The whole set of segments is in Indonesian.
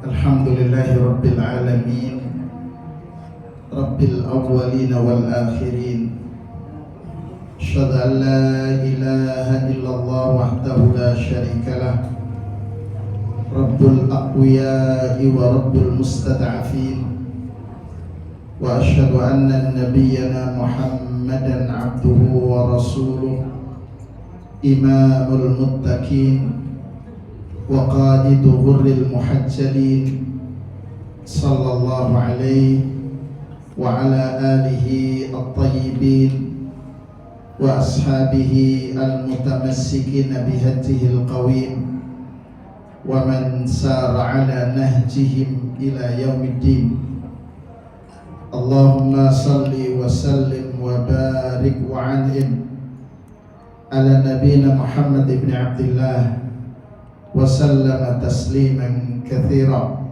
Alhamdulillahi Rabbil Alamin, Rabbil Awwalin wal Akhirin. Asyhadu an la ilaha illallah wahdahu la syarikalah, Rabbul Aqwiya'i wa Rabbul Mustad'afin. Wa asyhadu anna nabiyyana Muhammadan abduhu wa rasuluh, Imamul Muttaqin wa qadidu ghurril muhajjalin, sallallahu alaihi wa ala alihi at-tayyibin wa ashabihi al-mutamassikin bihadihi al-qawim wa man sara ala nahjihim ila yaumiddin. Allahumma salli wa sallim wa barik wa an'im ala nabiyina Muhammad ibn Abdillah wa sallama tasliman katsira.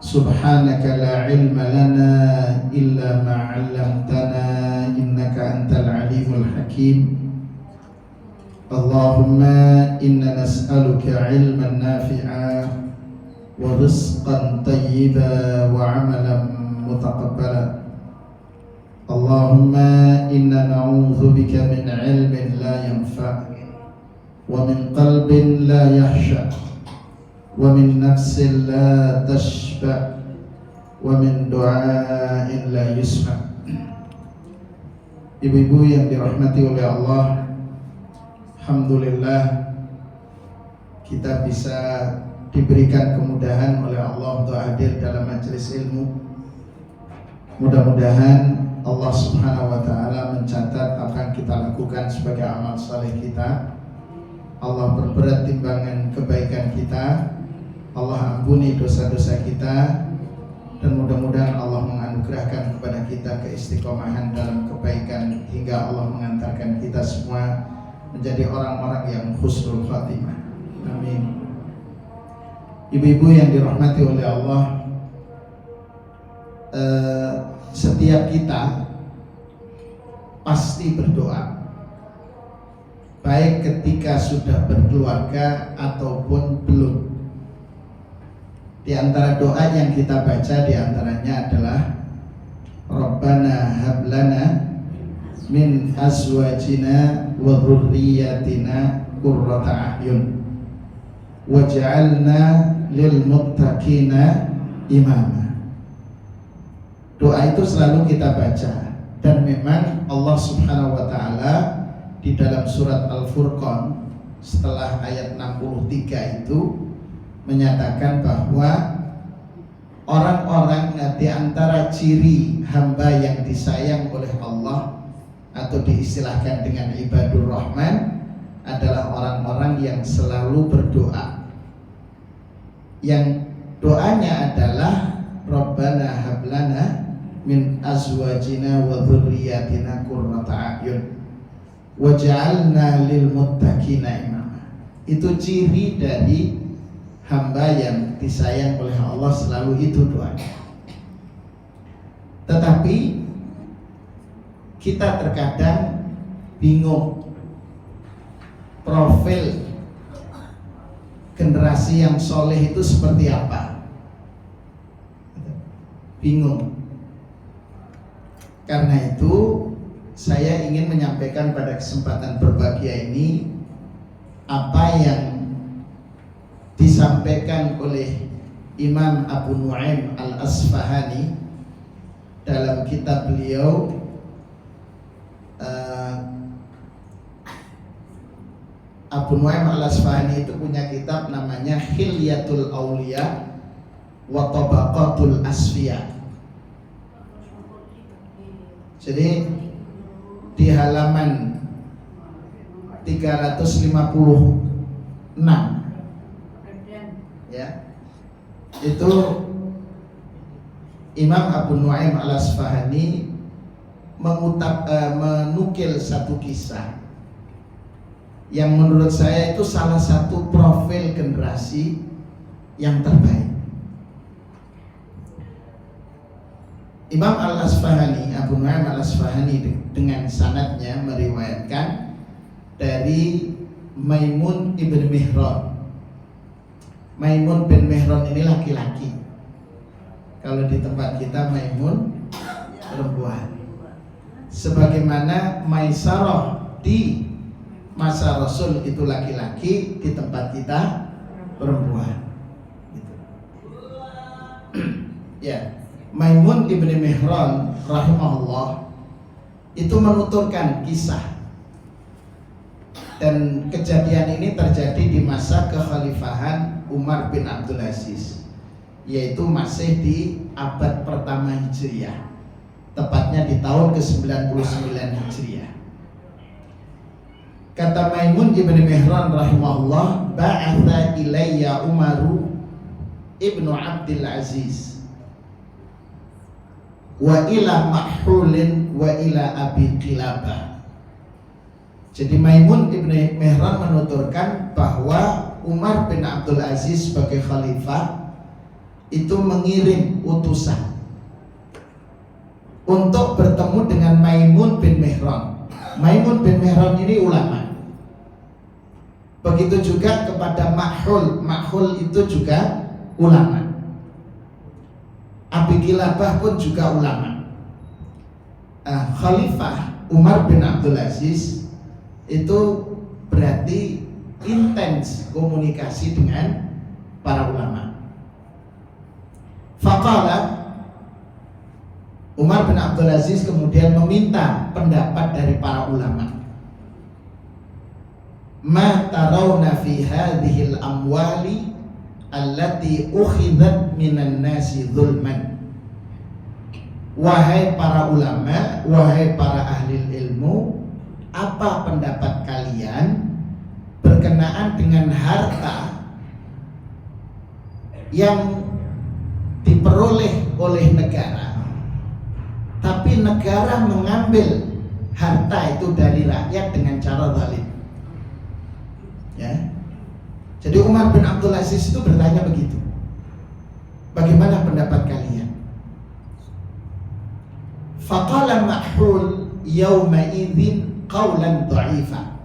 Subhanaka la ilma lana illa ma 'allamtana innaka antal alimul hakim. Allahumma inna nas'aluka ilman nafi'a wa rizqan tayyiba wa 'amalan mutaqabbala. Allahumma inna na'udzubika min ilmin la yanfa' wa min qalbin la yahsha wa min nafsin la tashba wa min du'ain la yusma. Ibu-ibu yang dirahmati oleh Allah, alhamdulillah kita bisa diberikan kemudahan oleh Allah untuk hadir dalam majelis ilmu. Mudah-mudahan Allah Subhanahu wa taala mencatat apa yang kita lakukan sebagai amal saleh kita. Allah berberat timbangan kebaikan kita, Allah ampuni dosa-dosa kita, dan mudah-mudahan Allah menganugerahkan kepada kita keistiqomahan dalam kebaikan hingga Allah mengantarkan kita semua menjadi orang-orang yang husnul khatimah. Amin. Ibu-ibu yang dirahmati oleh Allah, setiap kita pasti berdoa, baik ketika sudah berkeluarga ataupun belum. Di antara doa yang kita baca di antaranya adalah Rabbana hablana min azwajina wa dhurriyyatina qurrata a'yun waj'alna lil muttaqina imama. Doa itu selalu kita baca, dan memang Allah Subhanahu wa taala di dalam surat Al-Furqan setelah ayat 63 itu menyatakan bahwa orang-orang di antara ciri hamba yang disayang oleh Allah atau diistilahkan dengan ibadur rahman adalah orang-orang yang selalu berdoa, yang doanya adalah Rabbana hablana min azwajina wa dhurriyyatina qurrata a'yun waj'alna lil muttaqina imama. Itu ciri dari hamba yang disayang oleh Allah, selalu itu doanya. Tetapi kita terkadang bingung profil generasi yang soleh itu seperti apa. Bingung. Karena itu saya ingin menyampaikan pada kesempatan berbahagia ini apa yang disampaikan oleh Imam Abu Nu'aim Al-Asfahani dalam kitab beliau Abu Nu'aim Al-Asfahani itu punya kitab namanya Khilyatul Auliya wa Tabaqatul Asfiya. Jadi di halaman 356 ya, itu Imam Abu Nu'aim Al-Asfahani menukil satu kisah yang menurut saya itu salah satu profil generasi yang terbaik. Imam Al-Asfahani, Abu Nu'aim Al-Asfahani dengan sanadnya meriwayatkan dari Maimun ibn Mihran Maimun bin Mihran ini laki-laki. Kalau di tempat kita Maimun perempuan. Sebagaimana Maisarah di masa Rasul itu laki-laki, di tempat kita perempuan. Gitu. Ya, Maimun ibni Mihran rahimahullah itu menuturkan kisah, dan kejadian ini terjadi di masa kekhalifahan Umar bin Abdul Aziz, yaitu masih di abad pertama Hijriah, tepatnya di tahun ke-99 Hijriah. Kata Maimun ibni Mihran rahimahullah, ba'atha ilayya Umaru ibnu Abdul Aziz wa ila Mahulin wa ila Abi Qilabah. Jadi Maimun ibni Mihran menuturkan bahwa Umar bin Abdul Aziz sebagai khalifah itu mengirim utusan untuk bertemu dengan Maimun bin Mihran. Maimun bin Mihran ini ulama. Begitu juga kepada Mahul. Mahul itu juga ulama. Abi Qilabah pun juga ulama. Khalifah Umar bin Abdul Aziz itu berarti intens komunikasi dengan para ulama. Faqala, Umar bin Abdul Aziz kemudian meminta pendapat dari para ulama. Ma tarawna fi hadhil amwali allati ukhidat minan nasi zulman. Wahai para ulama, wahai para ahli ilmu, apa pendapat kalian berkenaan dengan harta yang diperoleh oleh negara, tapi negara mengambil harta itu dari rakyat dengan cara zalim? Ya. Jadi Umar bin Abdul Aziz itu bertanya begitu. Bagaimana pendapat kalian? Faqala Mahul yawma idzin qawlan dha'ifa.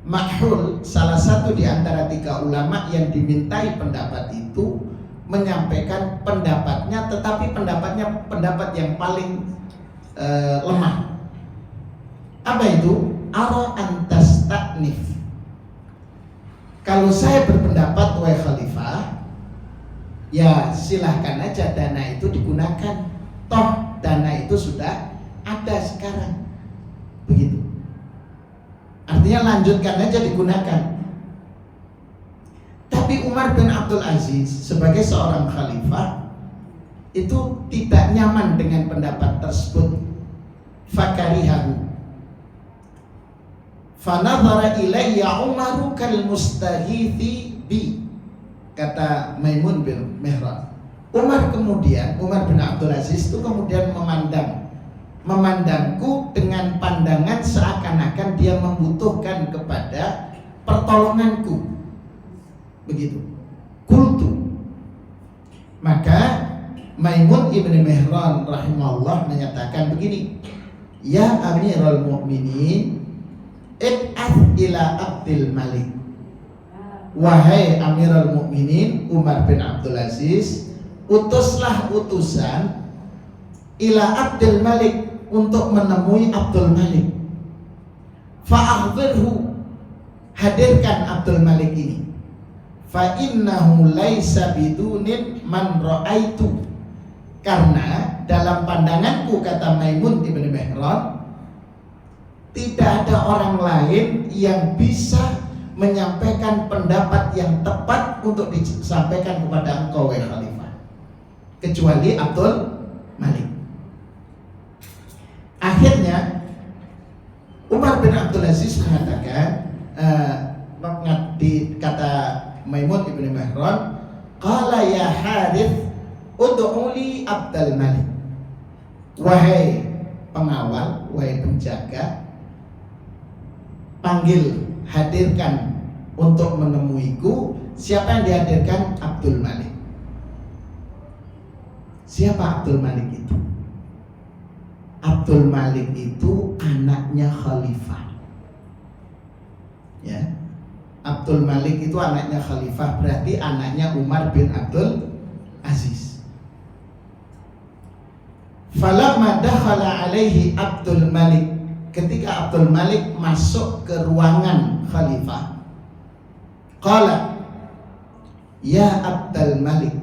Mahul, salah satu di antara tiga ulama yang dimintai pendapat itu, menyampaikan pendapatnya, tetapi pendapatnya pendapat yang paling lemah. Apa itu? Ara antas ta'nif. Kalau saya berpendapat, wahai khalifah, ya silahkan aja dana itu digunakan. Toh dana itu sudah ada sekarang. Begitu. Artinya lanjutkan aja digunakan. Tapi Umar bin Abdul Aziz sebagai seorang khalifah itu tidak nyaman dengan pendapat tersebut. Fakarihahu. Fanadhara ilayya Umaru kal mustahithi bi. Kata Maimun bin Mihran. Umar bin Abdul Aziz itu kemudian memandangku dengan pandangan seakan-akan dia membutuhkan kepada pertolonganku. Begitu. Kultu. Maka Maimun ibni Mihran rahimahullah menyatakan begini, ya Amirul Mukminin, ib'ath ila Abdul Malik. Wahai Amirul Mukminin Umar bin Abdul Aziz, utuslah utusan ila Abdul Malik, untuk menemui Abdul Malik. Fa'akhbirhu, hadirkan Abdul Malik ini. Fa innahu laisa bidunin man ra'aitu. Karena dalam pandanganku, kata Maimun ibn Mihran, tidak ada orang lain yang bisa menyampaikan pendapat yang tepat untuk disampaikan kepada engkau, wahai khalifah, kecuali Abdul Malik. Akhirnya Umar bin Abdul Aziz mengatakan, kata Maimun ibn Mihran, qala ya Harith ud'uli Abdul Malik. Wahai pengawal, wahai penjaga, panggil, hadirkan untuk menemuiku. Siapa yang dihadirkan? Abdul Malik. Siapa Abdul Malik itu? Abdul Malik itu anaknya khalifah. Ya. Abdul Malik itu anaknya khalifah, berarti anaknya Umar bin Abdul Aziz. Falamma dakhala alaihi Abdul Malik, ketika Abdul Malik masuk ke ruangan khalifah, qala ya Abdul Malik,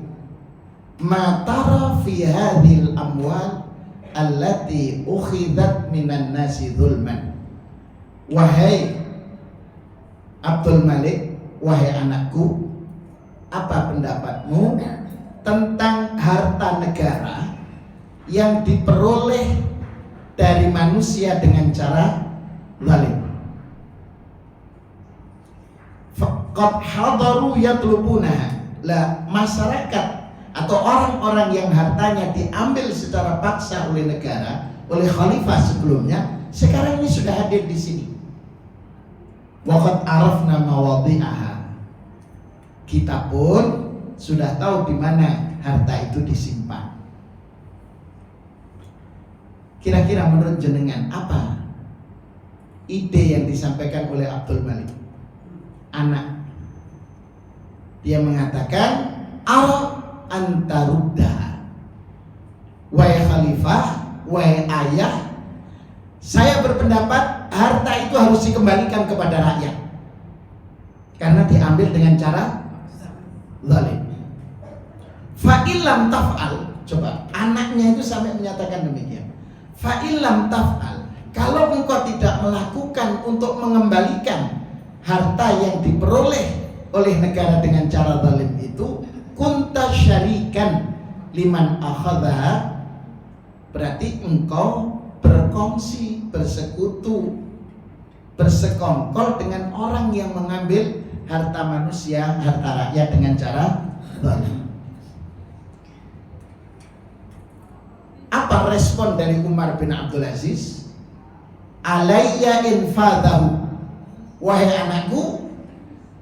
ma tara fi hadhil amwal allati ukhidat minan nasi zulman. Wahai Abdul Malik, wahai anakku, apa pendapatmu tentang harta negara yang diperoleh dari manusia dengan cara zalim? Faqad hadaru yatlubuna. Lah, masyarakat atau orang-orang yang hartanya diambil secara paksa oleh negara, oleh khalifah sebelumnya, sekarang ini sudah hadir di sini. Waqad arafna mawadhi'aha. Kita pun sudah tahu di mana harta itu disimpan. Kira-kira menurut jenengan apa ide yang disampaikan oleh Abdul Malik? Anak. Dia mengatakan, "Ara antarudda." Wahai khalifah, wahai ayah, saya berpendapat harta itu harus dikembalikan kepada rakyat karena diambil dengan cara zalim. Fa illam taf'al, coba anaknya itu sampai menyatakan demikian. Fa illam taf'al, kalau engkau tidak melakukan untuk mengembalikan harta yang diperoleh oleh negara dengan cara zalim itu, kunta syarikan liman akhadha, berarti engkau berkongsi, bersekutu, bersekongkol dengan orang yang mengambil harta manusia, harta rakyat dengan cara zalim. Apa respon dari Umar bin Abdul Aziz? Alayya infadahu. Wahai anakku,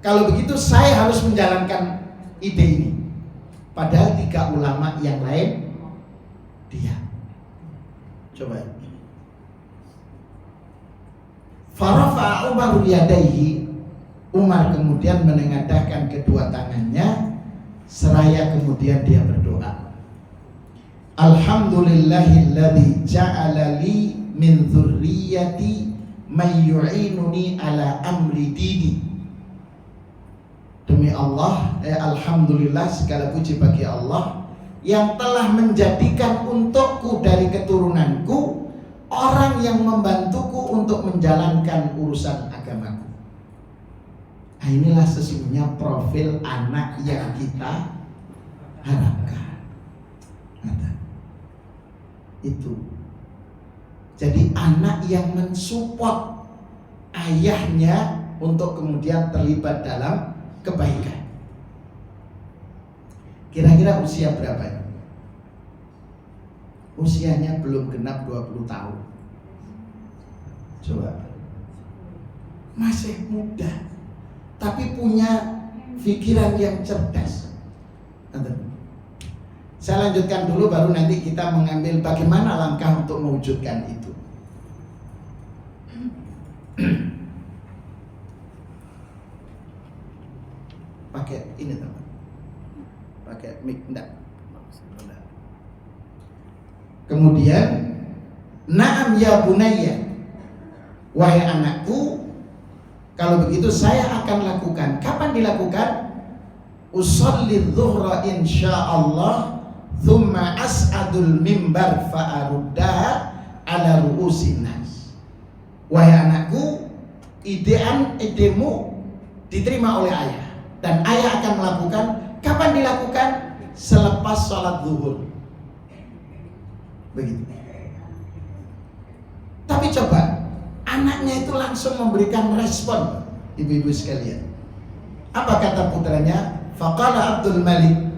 kalau begitu saya harus menjalankan ide ini. Padahal 3 ulama yang lain dia. Coba. Farafa Umar yadaihi. Umar kemudian menengadahkan kedua tangannya, seraya kemudian dia berdoa. Alhamdulillahilladzi ja'ala li min dzurriyyati may yu'inuni ala amri dini. Demi Allah, alhamdulillah, segala puji bagi Allah yang telah menjadikan untukku dari keturunanku orang yang membantuku untuk menjalankan urusan agamaku. Nah, inilah sesungguhnya profil anak yang kita harapkan. Itu. Jadi anak yang mensupport ayahnya untuk kemudian terlibat dalam kebaikan. Kira-kira usia berapa? Usianya belum genap 20 tahun. Coba. Masih muda, tapi punya pikiran yang cerdas. Saya lanjutkan dulu, baru nanti kita mengambil bagaimana langkah untuk mewujudkan itu. Pakai ini teman, pakai mic enggak? Kemudian, na'am ya bunayya, wahai anakku, kalau begitu saya akan lakukan. Kapan dilakukan? Usolli dhuhra insyaallah, thumma as'adul mimbar fa'aruddaha ala ru'usin nas. Wahai anakku, idemu diterima oleh ayah, dan ayah akan melakukan. Kapan dilakukan? Selepas sholat zuhur. Begitu. Tapi coba, anaknya itu langsung memberikan respon, ibu-ibu sekalian. Apa kata putranya? Faqala Abdul Malik,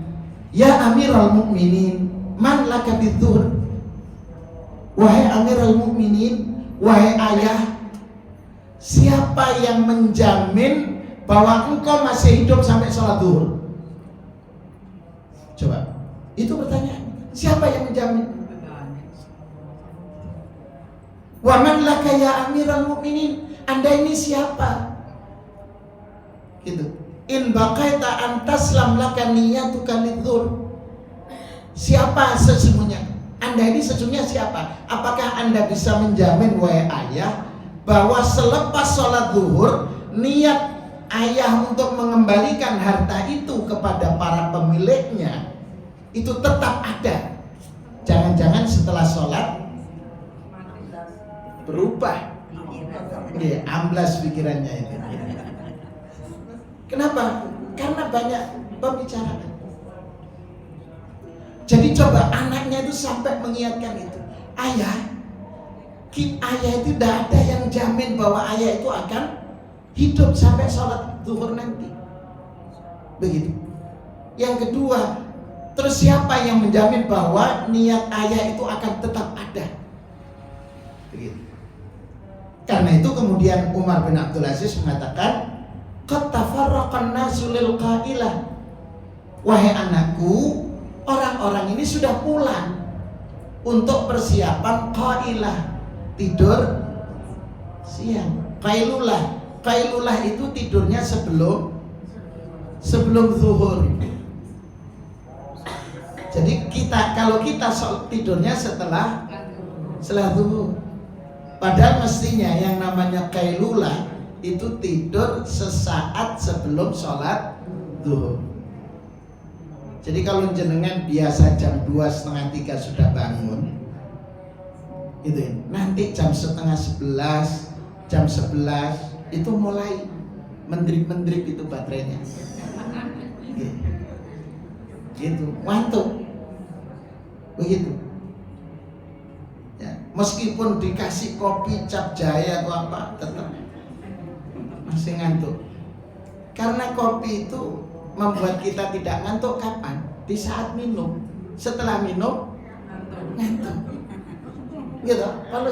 ya Amirul Mukminin, man laka bidzuhur. Wahai Amirul Mukminin, wahai ayah, siapa yang menjamin bahwa engkau masih hidup sampai sholat zuhur? Coba, itu pertanyaan. Siapa yang menjamin? Wa man laka ya Amirul Mukminin, Anda ini siapa? Itu. In baqaita an taslam laka niyatuka lidzur. Siapa sesungguhnya? Anda ini sesungguhnya siapa? Apakah Anda bisa menjamin wahai ayah bahwa selepas sholat zuhur niat ayah untuk mengembalikan harta itu kepada para pemiliknya itu tetap ada? Jangan-jangan setelah sholat berubah, amblas pikirannya itu. Kenapa? Karena banyak pembicaraan. Jadi coba anaknya itu sampai mengingatkan itu, ayah itu tidak ada yang jamin bahwa ayah itu akan hidup sampai sholat zuhur nanti. Begitu. Yang kedua, terus siapa yang menjamin bahwa niat ayah itu akan tetap ada? Begitu. Karena itu kemudian Umar bin Abdul Aziz mengatakan, qad tafarraqan nasu lil qailah. Wahai anakku, orang-orang ini sudah pulang untuk persiapan qailah, tidur siang. Qailulah itu tidurnya sebelum zuhur. Jadi kalau kita tidurnya setelah zuhur. Padahal mestinya yang namanya qailulah itu tidur sesaat sebelum sholat zuhur. Jadi kalau jenengan biasa jam 2:30 sudah bangun, itu ya, nanti jam 10:30, jam 11 itu mulai mendrip itu baterainya. Gitu, ngantuk. Begitu. Ya, meskipun dikasih kopi cap jaya atau apa, tetap masih ngantuk. Karena kopi itu membuat kita tidak ngantuk kapan? Di saat minum. Setelah minum ngantuk. Gitu. Kalau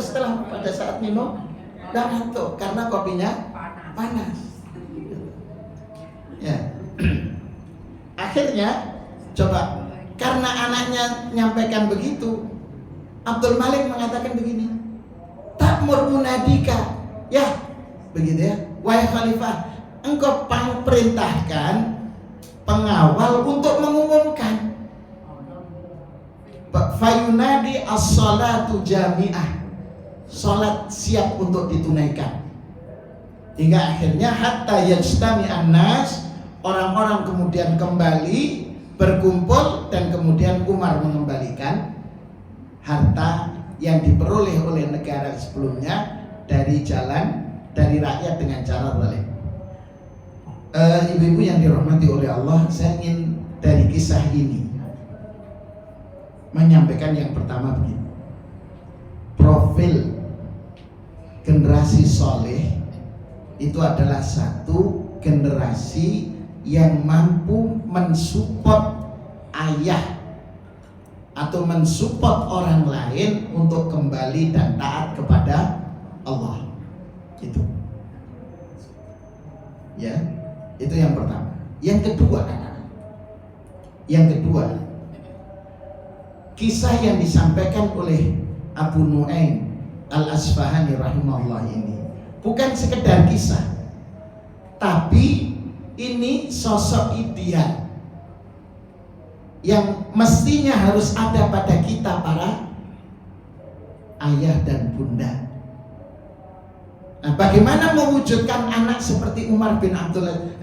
pada saat minum udah ngantuk karena kopinya panas. Ya. Akhirnya coba, karena anaknya nyampaikan begitu, Abdul Malik mengatakan begini, takmur munadika, ya begitu ya, wahai khalifah, engkau perintahkan pengawal untuk mengumumkan fayunadi as-salatu jami'ah, salat siap untuk ditunaikan. Hingga akhirnya hatta yajtami'an nas, orang-orang kemudian kembali berkumpul dan kemudian Umar mengembalikan harta yang diperoleh oleh negara sebelumnya dari rakyat dengan cara zalim. Ibu-ibu yang dirahmati oleh Allah, saya ingin dari kisah ini menyampaikan yang pertama begini. Profil generasi soleh itu adalah satu generasi yang mampu mensupport ayah atau mensupport orang lain untuk kembali dan taat kepada Allah. Itu. Ya. Itu yang pertama. Yang kedua, kisah yang disampaikan oleh Abu Nu'aim Al-Asfahani rahimahullah ini bukan sekedar kisah, tapi ini sosok ideal yang mestinya harus ada pada kita para ayah dan bunda. Nah, bagaimana mewujudkan anak seperti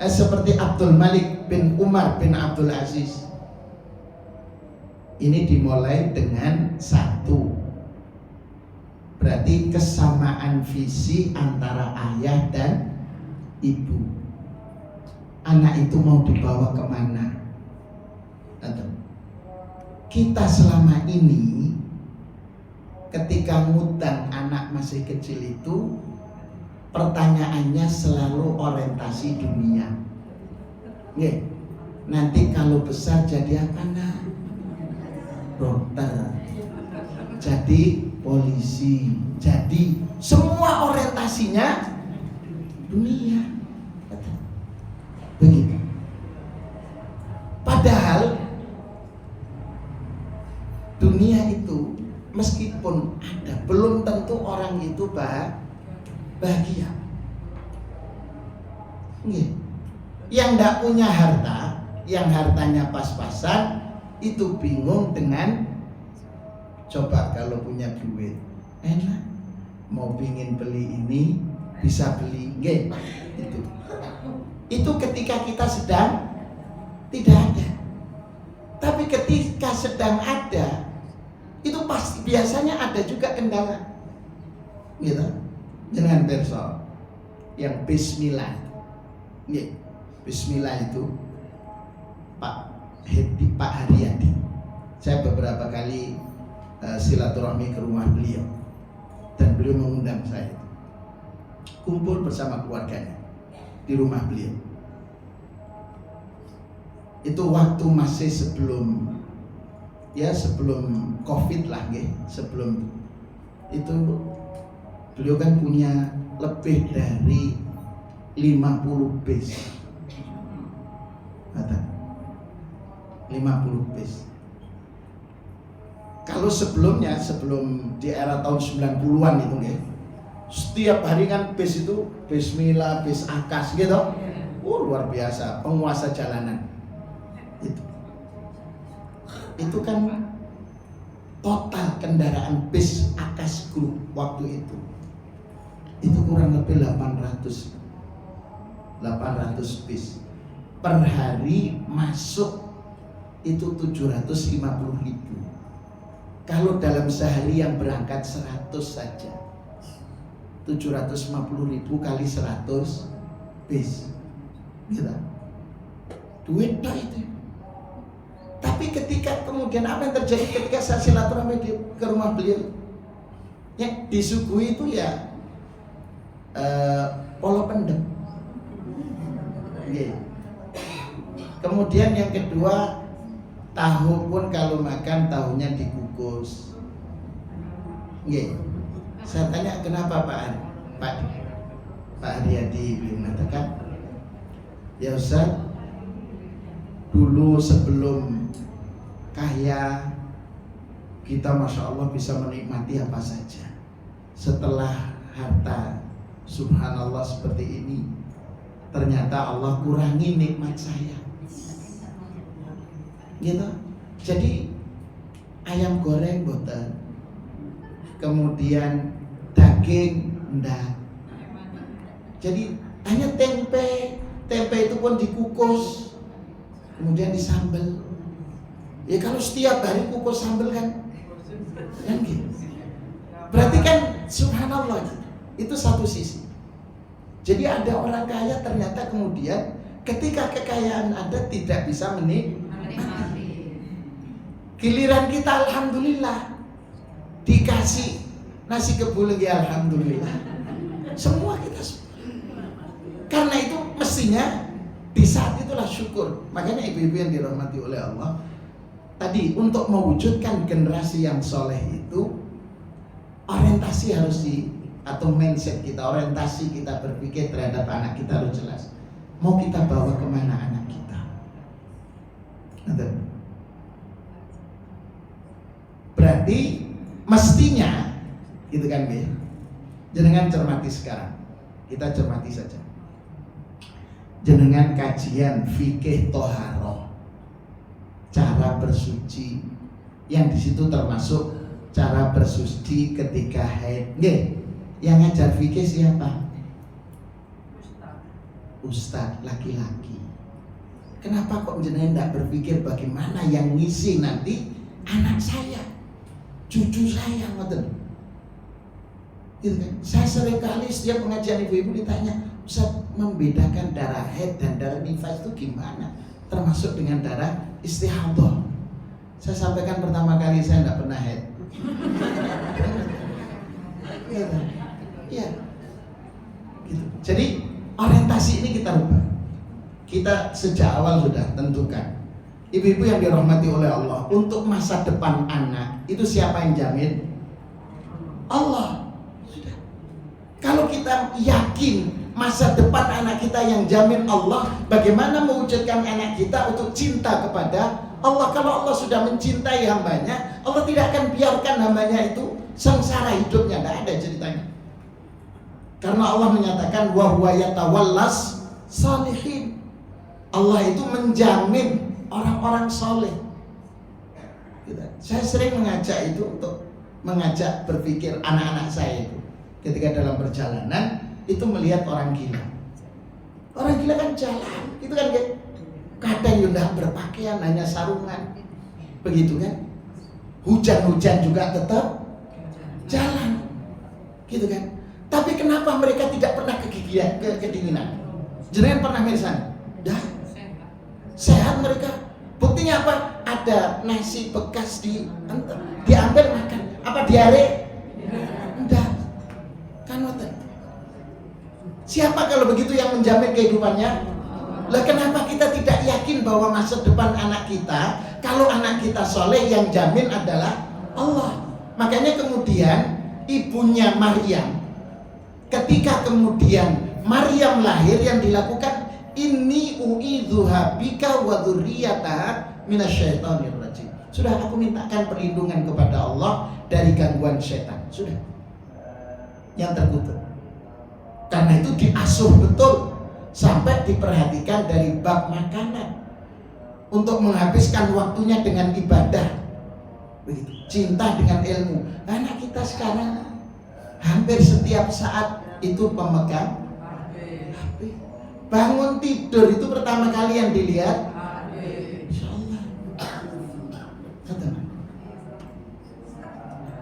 seperti Abdul Malik bin Umar bin Abdul Aziz? Ini dimulai dengan satu, berarti kesamaan visi antara ayah dan ibu. Anak itu mau dibawa kemana? Kita selama ini ketika ngutang anak masih kecil itu, pertanyaannya selalu orientasi dunia. Nggih. Nanti kalau besar jadi apa nak? Dokter. Jadi polisi. Jadi semua orientasinya dunia. Begitu. Padahal dunia itu meskipun ada, belum tentu orang itu bahagia. Yang tidak punya harta, yang hartanya pas-pasan, itu bingung dengan coba kalau punya duit enak, mau pingin beli ini bisa beli, nggih. Itu ketika kita sedang tidak ada. Tapi ketika sedang ada, itu pasti biasanya ada juga kendala, gitu. Jangan perso yang Bismillah, nggih. Bismillah itu Pak Haryadi. Saya beberapa kali silaturahmi ke rumah beliau dan beliau mengundang saya kumpul bersama keluarganya di rumah beliau. Itu waktu masih sebelum Covid lah, sebelum itu beliau kan punya lebih dari 50 bis. Kata 50 bis. Kalau sebelumnya, sebelum di era tahun 90-an itu setiap hari kan bis itu Bismillah, bis Akas gitu. Luar biasa, penguasa jalanan. Itu kan total kendaraan bis Akas Group waktu itu kurang lebih 800 bis. Per hari masuk itu 750.000. Kalau dalam sehari yang berangkat 100 saja, 750.000 kali 100 bis, gitu. Duit dah itu. Tapi ketika kemudian apa yang terjadi ketika saya silaturahmi ke rumah beliau, yang disuguhi itu ya polo pendem. Yeah. Kemudian yang kedua, tahu pun kalau makan tahunya dikukus. Yeah. Saya tanya kenapa Pak Haryadi mengatakan, ya Ustaz, dulu sebelum kaya kita Masya Allah bisa menikmati apa saja. Setelah harta subhanallah seperti ini, ternyata Allah kurangi nikmat saya, gitu. Jadi ayam goreng boten, kemudian daging enggak. Jadi hanya tempe itu pun dikukus, kemudian disambel. Ya kalau setiap hari kukus sambel kan gitu. Berarti kan subhanallah, itu satu sisi. Jadi ada orang kaya ternyata kemudian ketika kekayaan ada tidak bisa menikmati. Giliran kita alhamdulillah dikasih nasi kebul, ya alhamdulillah. Semua kita karena itu mestinya di saat itulah syukur. Makanya ibu-ibu yang dirahmati oleh Allah, tadi untuk mewujudkan generasi yang soleh itu orientasi harus atau mindset kita, orientasi kita berpikir terhadap anak kita harus jelas. Mau kita bawa kemana anak kita? Berarti mestinya gitu kan, jenengan cermati sekarang. Kita cermati saja. Jenengan kajian fikih toharoh, cara bersuci, yang di situ termasuk cara bersuci ketika haid. Yang ngajar fikih siapa? Ustadz laki-laki. Kenapa kok jenengan tidak berpikir bagaimana yang ngisi nanti anak saya, cucu saya, ngoten. Gitu kan? Saya sering kali setiap pengajian ibu-ibu ditanya, Ustaz, membedakan darah haid dan darah nifas itu gimana? Termasuk dengan darah istihadah. Saya sampaikan pertama kali saya tidak pernah haid. Iya. Gitu. Jadi orientasi ini kita rubah. Kita sejak awal sudah tentukan. Ibu-ibu yang dirahmati oleh Allah, untuk masa depan anak itu siapa yang jamin? Allah. Sudah. Kalau kita yakin masa depan anak kita yang jamin Allah, bagaimana mewujudkan anak kita untuk cinta kepada Allah? Kalau Allah sudah mencintai hambanya, Allah tidak akan biarkan hambanya itu sengsara hidupnya, tidak ada ceritanya. Karena Allah menyatakan wa huwa yatawallas salihin. Allah itu menjamin orang-orang soleh. Saya sering mengajak itu untuk mengajak berpikir anak-anak saya itu ketika dalam perjalanan itu melihat orang gila. Orang gila kan jalan, itu kan kadang tidak berpakaian, hanya sarungan, begitu kan? Hujan-hujan juga tetap jalan, gitu kan? Tapi kenapa mereka tidak pernah kedinginan? Jenengan pernah melihat? Dah, sehat mereka. Buktinya apa? Ada nasi bekas diambil makan. Apa diare? Enggak. Kan ngoten. Siapa kalau begitu yang menjamin kehidupannya? Lah kenapa kita tidak yakin bahwa masa depan anak kita, kalau anak kita soleh yang jamin adalah Allah. Makanya kemudian ibunya Maryam, ketika kemudian Maryam lahir, yang dilakukan inni u'idzuha bika wa dzurriyyataha minasyaitonir rajim. Sudah, aku mintakan perlindungan kepada Allah dari gangguan setan. Sudah. Yang terkutuk. Karena itu diasuh betul sampai diperhatikan dari bab makanan untuk menghabiskan waktunya dengan ibadah. Begitu. Cinta dengan ilmu. Anak kita sekarang hampir setiap saat itu pemegang HP. Bangun tidur itu pertama kali yang dilihat Insya Allah.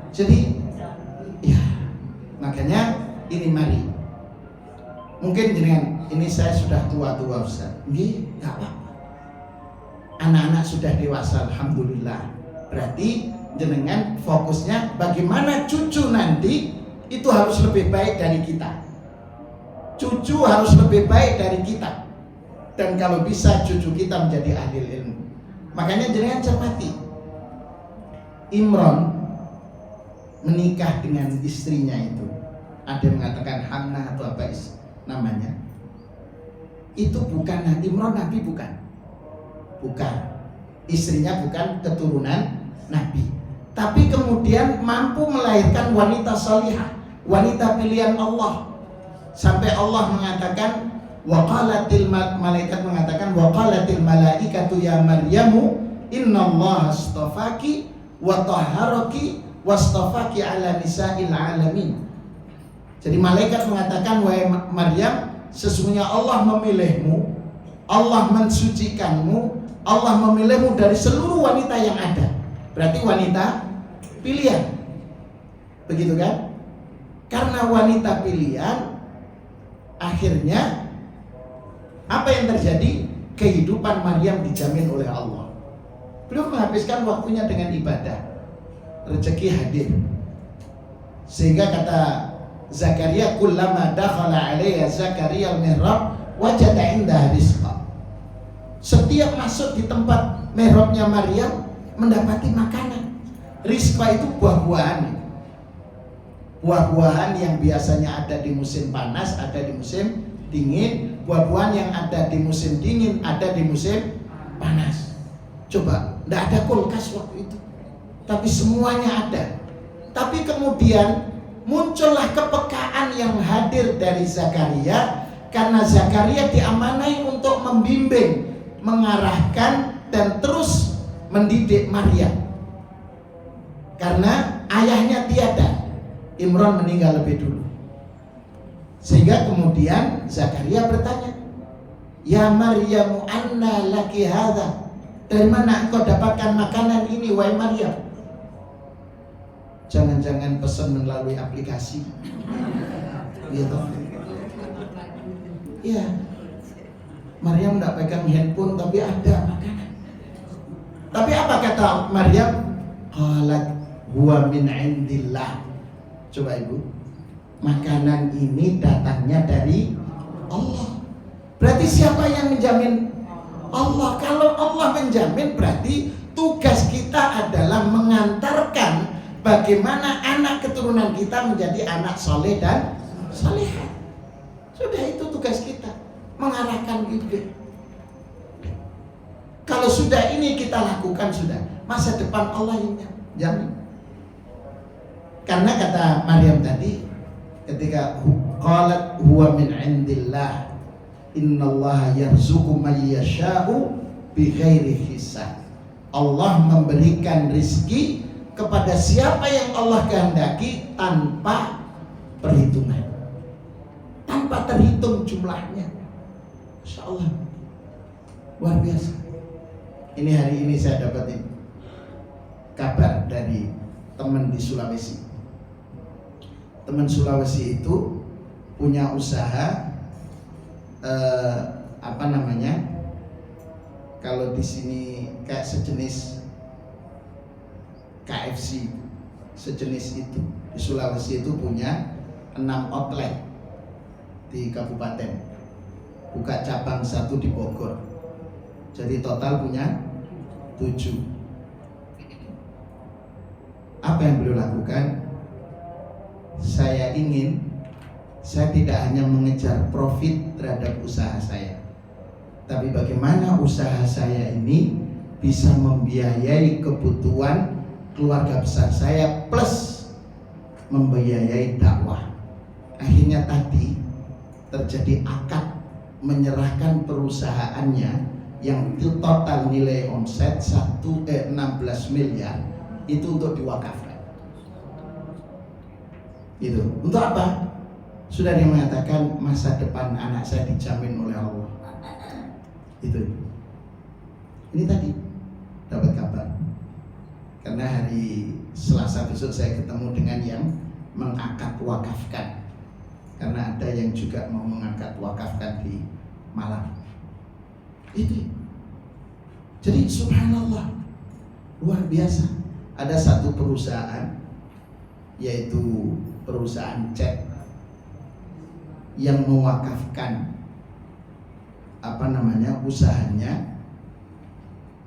Jadi ya, makanya ini mari. Mungkin dengan ini saya sudah tua-tua Ustaz. Nggih, enggak apa-apa. Anak-anak sudah dewasa, alhamdulillah. Berarti jenengan fokusnya bagaimana cucu nanti itu harus lebih baik dari kita. Cucu harus lebih baik dari kita. Dan kalau bisa cucu kita menjadi ahli ilmu. Makanya jenengan cermati. Imron menikah dengan istrinya itu. Ada yang mengatakan Hannah atau apa namanya. Itu bukan Imron Nabi, bukan. Bukan. Istrinya bukan keturunan Nabi. Tapi kemudian mampu melahirkan wanita salihah, wanita pilihan Allah. Sampai Allah mengatakan waqalatil malaikat mengatakan waqalatil malaikatu ya Maryamu innallaha astafaki wa tahharaki wastafaki ala nisa'il alamin. Jadi malaikat mengatakan wahai Maryam, sesungguhnya Allah memilihmu, Allah mensucikanmu, Allah memilihmu dari seluruh wanita yang ada. Berarti wanita pilihan. Begitu kan? Karena wanita pilihan, akhirnya apa yang terjadi? Kehidupan Maryam dijamin oleh Allah. Beliau menghabiskan waktunya dengan ibadah. Rezeki hadir. Sehingga kata Zakaria, kullama dakhala 'alaiha Zakaria al-mihrab wajada 'indaha rizqa. Setiap masuk di tempat mihrabnya Maryam mendapati makanan. Rizqa itu buah-buahan. Buah-buahan yang biasanya ada di musim panas, ada di musim dingin. Buah-buahan yang ada di musim dingin, ada di musim panas. Coba, tidak ada kulkas waktu itu, tapi semuanya ada. Tapi kemudian muncullah kepekaan yang hadir dari Zakaria, karena Zakaria diamanai untuk membimbing, mengarahkan, dan terus mendidik Maryam. Karena ayahnya tiada, Imron meninggal lebih dulu. Sehingga kemudian Zakaria bertanya, ya Maryamu anna laki hadza, dari mana engkau dapatkan makanan ini wahai Maryam? Jangan-jangan pesan melalui aplikasi gitu. Iya, Maryam tidak pegang handphone tapi ada makanan. Tapi apa kata Maryam? Qalat huwa min indillah. Coba ibu, makanan ini datangnya dari Allah. Berarti siapa yang menjamin? Allah. Kalau Allah menjamin, berarti tugas kita adalah mengantarkan bagaimana anak keturunan kita menjadi anak soleh dan solehah. Sudah, itu tugas kita, mengarahkan bibit. Kalau sudah ini kita lakukan, sudah masa depan Allah yang jamin. Karena kata Maryam tadi, ketika qalat huwa min indillah, Innallaha yarzuqu may yasha'u bighairi hisab. Allah memberikan rizki kepada siapa yang Allah kehendaki tanpa perhitungan, tanpa terhitung jumlahnya. Masya Allah, luar biasa. Ini hari ini saya dapat kabar dari teman di Sulawesi. Teman Sulawesi itu punya usaha kalau di sini kayak sejenis KFC, sejenis itu. Di Sulawesi itu punya 6 outlet di kabupaten, buka cabang 1 di Bogor, jadi total punya 7. Apa yang beliau lakukan? Saya tidak hanya mengejar profit terhadap usaha saya, tapi bagaimana usaha saya ini bisa membiayai kebutuhan keluarga besar saya plus membiayai dakwah. Akhirnya tadi terjadi akad menyerahkan perusahaannya yang total nilai omset 16 miliar itu untuk diwakafkan. Itu untuk apa? Sudah dia mengatakan masa depan anak saya dijamin oleh Allah. Itu. Ini tadi dapat kabar. Karena hari Selasa besok saya ketemu dengan yang mengakad wakafkan. Karena ada yang juga mau mengangkat wakafkan di Malang. Itu. Jadi subhanallah, luar biasa. Ada satu perusahaan, yaitu perusahaan cat, yang mewakafkan usahanya,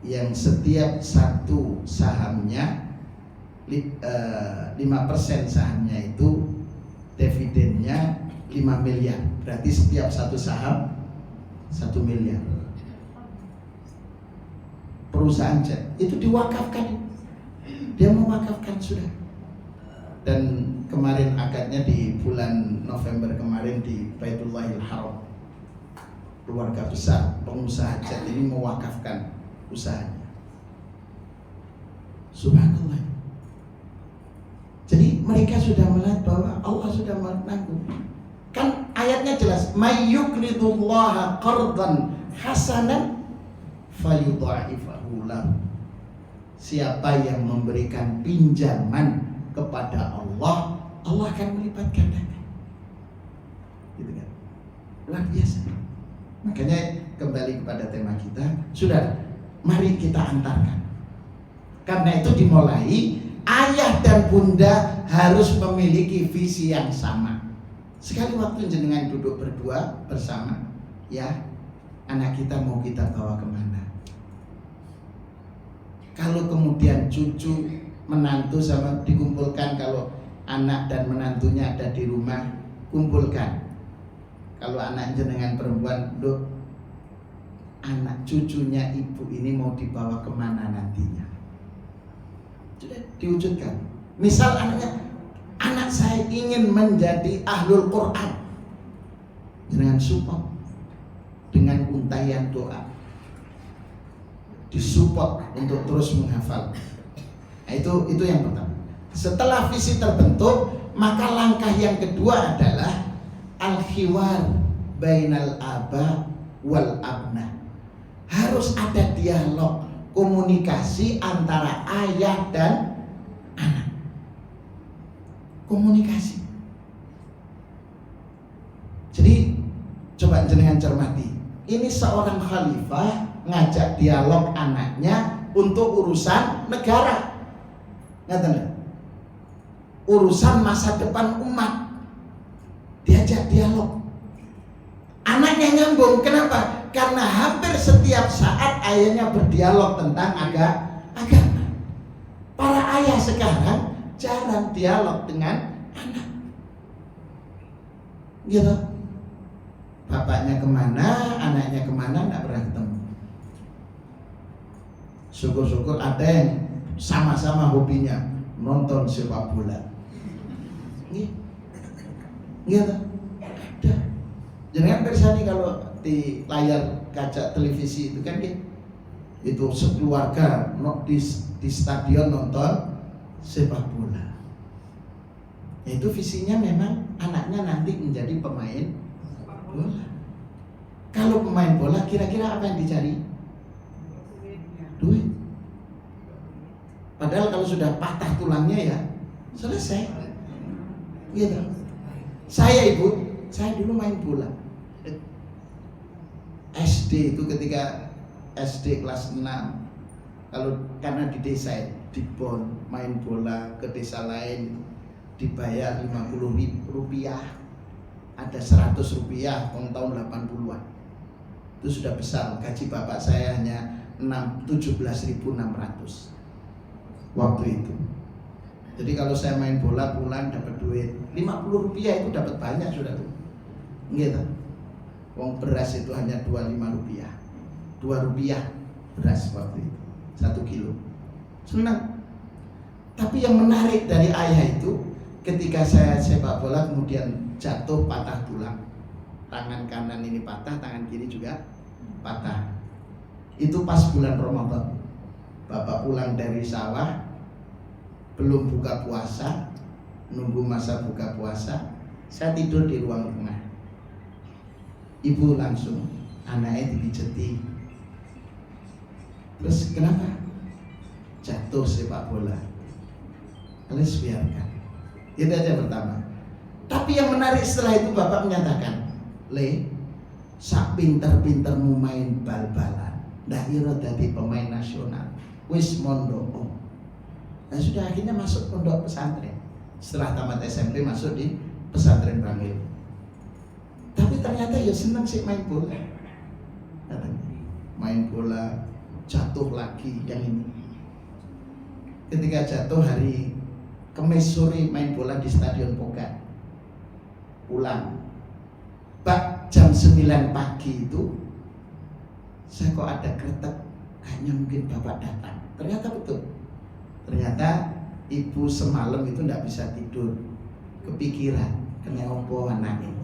yang setiap satu sahamnya 5% sahamnya itu dividennya 5 miliar. Berarti setiap satu saham 1 miliar. Perusahaan cat itu diwakafkan. Dia mewakafkan sudah. Dan kemarin akadnya di bulan November kemarin di Baitullahil Haram. Keluarga besar pengusaha cat ini mewakafkan usahanya. Subhanallah. Jadi mereka sudah melihat bahwa Allah sudah menanggung. Kan ayatnya jelas, may yuqridullaha qardan hasanan fayudha'ifahu lahu. Siapa yang memberikan pinjaman kepada Allah, Allah akan melipat gandakan. Gitu kan? Luar biasa. Makanya kembali kepada tema kita, sudah, mari kita antarkan. Karena itu dimulai, ayah dan bunda harus memiliki visi yang sama. Sekali waktu jenengan duduk berdua bersama, ya, anak kita mau kita bawa kemana? Kalau kemudian cucu, menantu sama dikumpulkan, kalau anak dan menantunya ada di rumah, kumpulkan. Kalau anak jenengan perempuan, duk, anak cucunya ibu ini mau dibawa kemana nantinya? Sudah diwujudkan. Misal anak saya ingin menjadi ahlul Quran, dengan support, dengan untayan doa, disupport untuk terus menghafal. Nah, itu yang pertama. Setelah visi terbentuk, maka langkah yang kedua adalah al-khiwar bainal aba wal abna. Harus ada dialog, komunikasi antara ayah dan anak. Komunikasi. Jadi coba jenengan cermati. Ini seorang khalifah ngajak dialog anaknya untuk urusan negara. Ngerti? Urusan masa depan umat. Diajak dialog. Anaknya nyambung. Kenapa? Karena hampir setiap saat ayahnya berdialog tentang agama. Para ayah sekarang jarang dialog dengan anak. Gitu. Bapaknya kemana, anaknya kemana, nggak pernah ketemu. Syukur-syukur ada yang sama-sama hobinya nonton sepak bola. Gitu. Ada. Jangan persani kalau seperti layar kaca televisi itu kan ya, itu sekeluarga di stadion nonton sepak bola. Itu visinya memang anaknya nanti menjadi pemain bola. Kalau pemain bola kira-kira apa yang dicari? Duit. Padahal kalau sudah patah tulangnya ya selesai. Gitu. Saya dulu main bola. SD itu ketika SD kelas 6, kalau karena di desa di Bon main bola ke desa lain dibayar 50.000 rupiah, ada 100 rupiah tahun 80-an. Itu sudah besar. Gaji bapak saya hanya 17.600 waktu itu. Jadi kalau saya main bola pulang dapat duit 50 rupiah, itu dapat banyak sudah tuh. Gitu. Wong beras itu hanya 25 rupiah, 2 rupiah beras waktu itu 1 kilo. Senang. Tapi yang menarik dari ayah itu, ketika saya sepak bola kemudian jatuh patah tulang, tangan kanan ini patah, tangan kiri juga patah. Itu pas bulan Ramadan. Bapak pulang dari sawah, belum buka puasa, nunggu masa buka puasa, saya tidur di ruang tengah. Ibu langsung, anaknya dipijeti. Terus kenapa? Jatuh sepak bola. Alis biarkan. Itu aja pertama. Tapi yang menarik setelah itu bapak menyatakan, Le, sak pinter-pintermu main bal-balan, ndak ira dadi pemain nasional. Wis mondok. Nah sudah akhirnya masuk pondok pesantren. Setelah tamat SMP masuk di pesantren Bangil. Tapi ternyata ya senang sih main bola. Main bola, jatuh lagi yang ini. Ketika jatuh hari Kamis sore main bola di Stadion Pogat. Pulang. Pak jam 9 pagi itu saya kok ada kretek, kayaknya mungkin bapak datang. Ternyata betul. Ternyata ibu semalam itu tidak bisa tidur, kepikiran kena opo anaknya.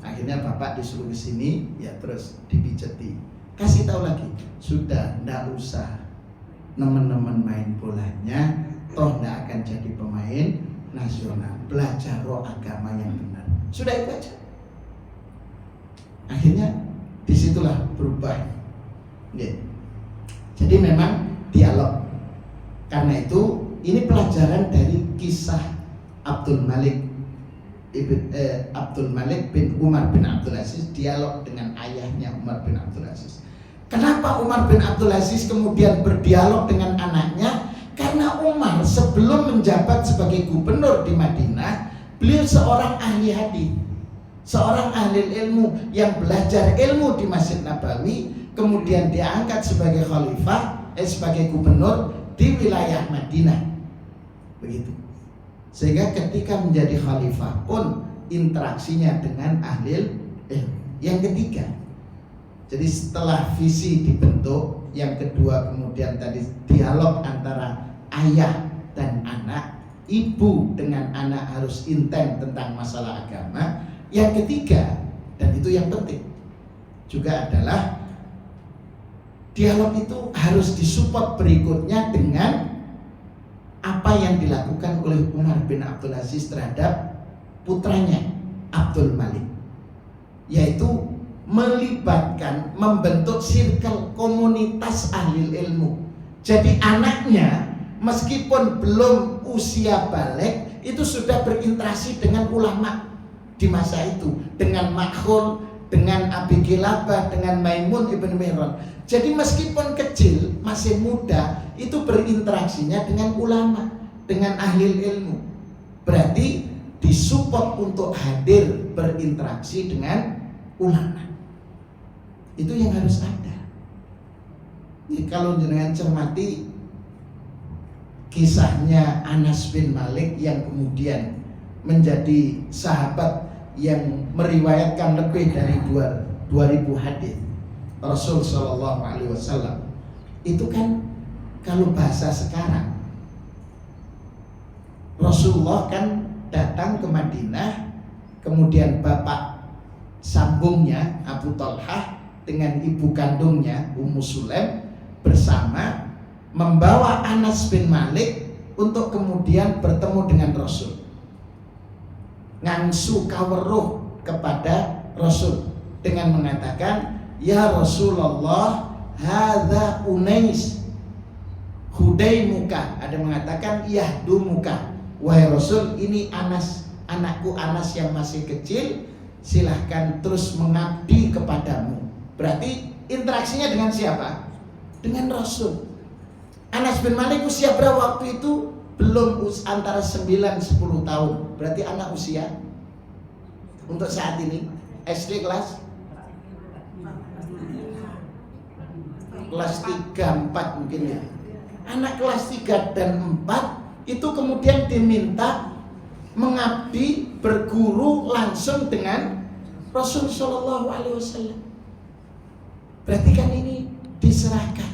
Akhirnya bapak disuruh ke sini, ya terus dipijeti. Kasih tahu lagi, sudah tidak usah nemen-nemen main bolanya, toh tidak akan jadi pemain nasional. Belajar roh agama yang benar. Sudah itu aja. Akhirnya disitulah berubah. Jadi memang dialog. Karena itu ini pelajaran dari kisah Abdul Malik bin Umar bin Abdul Aziz, dialog dengan ayahnya Umar bin Abdul Aziz. Kenapa Umar bin Abdul Aziz kemudian berdialog dengan anaknya? Karena Umar sebelum menjabat sebagai gubernur di Madinah, beliau seorang ahli hadis, seorang ahli ilmu yang belajar ilmu di Masjid Nabawi, kemudian diangkat sebagai khalifah, sebagai gubernur di wilayah Madinah. Begitu. Sehingga ketika menjadi khalifah pun interaksinya dengan ahli ilmu. Yang ketiga, jadi setelah visi dibentuk, yang kedua kemudian tadi dialog antara ayah dan anak, ibu dengan anak harus intens tentang masalah agama. Yang ketiga, dan itu yang penting juga adalah dialog itu harus disupport berikutnya dengan apa yang dilakukan oleh Umar bin Abdul Aziz terhadap putranya Abdul Malik, yaitu melibatkan, membentuk circle komunitas ahli ilmu. Jadi anaknya meskipun belum usia balik itu sudah berinteraksi dengan ulama di masa itu, dengan Makhul, dengan Abi Kilabah, dengan Maimun ibn Mihran. Jadi meskipun kecil, masih muda, itu berinteraksinya dengan ulama, dengan ahli ilmu. Berarti disupport untuk hadir berinteraksi dengan ulama. Itu yang harus ada. Jadi kalau jenengan cermati kisahnya Anas bin Malik yang kemudian menjadi sahabat yang meriwayatkan lebih dari 2000 hadis Rasul Shallallahu Alaihi Wasallam, itu kan kalau bahasa sekarang, Rasulullah kan datang ke Madinah, kemudian bapak sambungnya Abu Thalhah dengan ibu kandungnya Ummu Sulaim bersama membawa Anas bin Malik untuk kemudian bertemu dengan Rasul, ngangsu kaweruh kepada Rasul dengan mengatakan, ya Rasulullah, hadza Unais hudaimuka. Ada mengatakan yahdumuka, wahai Rasul, ini Anas, anakku Anas yang masih kecil, silahkan terus mengabdi kepadamu. Berarti interaksinya dengan siapa? Dengan Rasul. Anas bin Malik usia berapa waktu itu? Belum, antara 9-10 tahun. Berarti anak usia untuk saat ini SD kelas 3-4 mungkin ya. Anak kelas 3 dan 4 itu kemudian diminta mengabdi, berguru langsung dengan Rasul Shallallahu Alaihi Wasallam. Berarti kan ini diserahkan.